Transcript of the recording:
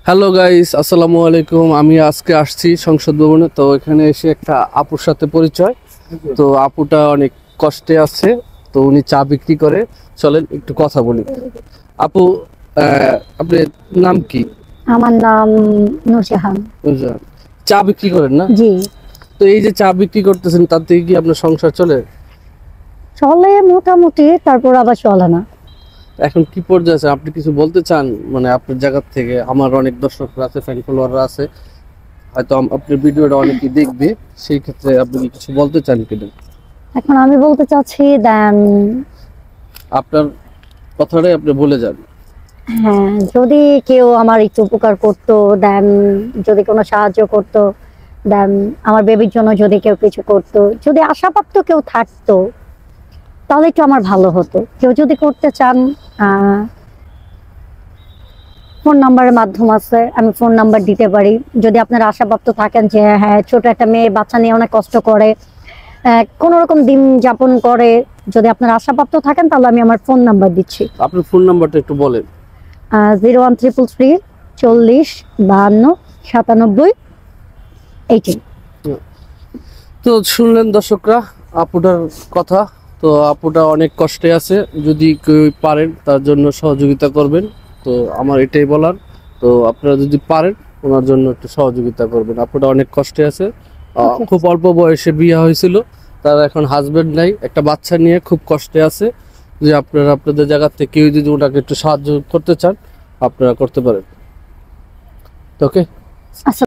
Hello guys, আসসালামু আলাইকুম। আমি আজকে আসছি সংসদ ভবনে। তো এখানে এসে একটা আপুর সাথে পরিচয়। তো আপুটা অনেক কষ্টে আছে, তো উনি চা বিক্রি করে। চলেন একটু কথা বলি। আপু, আপনার নাম কি? আমার নাম নূরজাহান। বুঝলেন? চা বিক্রি করেন না? জি, তো এই যে চা বিক্রি করতেছেন, তার থেকে কি আপনার সংসার চলে? চলে মোটামুটি, তারপর আবার চলে না। এখন কি পর্যায়ে আছে, আপনি কিছু বলতে চান? মানে আপনার জায়গা থেকে, আমার অনেক দর্শকরা আছে, ফ্যান ফলোয়াররা আছে, হয়তো আপনার ভিডিওটা অনেকেই দেখবে, সেই ক্ষেত্রে আপনি কি কিছু বলতে চান কিনা? এখন আমি বলতে চাচ্ছি দেন, আপনার কথাটাই আপনি বলে যান। হ্যাঁ, যদি কেউ আমার একটু উপকার করতো, দেন যদি কোনো সাহায্য করতো, দেন আমার বেবির জন্য যদি কেউ কিছু করতো, যদি আশাপ্রাপ্ত কেউ থাকতো, তাহলে একটু আমার ভালো হতো। কেউ যদি করতে চান, ফোন নাম্বারের মাধ্যম আছে, আমি ফোন নাম্বার দিতে পারি। যদি আপনারা আশাপ্রাপ্ত থাকেন যে হ্যাঁ, ছোট একটা মেয়ে বাচ্চা নিয়ে অনেক কষ্ট করে, কোন রকম দিন যাপন করে, যদি আপনারা আশাপ্রাপ্ত থাকেন, তাহলে আমি আমার ফোন নাম্বার দিচ্ছি। আপনার ফোন নাম্বারটা একটু বলেন। 01333409718। তো শুনলেন দর্শকরা আপুটার কথা। তো আপুটা অনেক কষ্টে আছে, যদি কেউ পারেন তার জন্য সহযোগিতা করবেন। তো আমার এটাই বলার। তো আপনারা যদি পারেন ওনার জন্য একটু সহযোগিতা করবেন। আপুটা অনেক কষ্টে আছে। খুব অল্প বয়সে বিয়ে হয়েছিল, তার এখন হাজবেন্ড নাই, একটা বাচ্চা নিয়ে খুব কষ্টে আছে। যে আপনারা আপনাদের জায়গা থেকে কেউ যদি ওনাকে একটু সাহায্য করতে চান, আপনারা করতে পারেন। ওকে। আচ্ছা।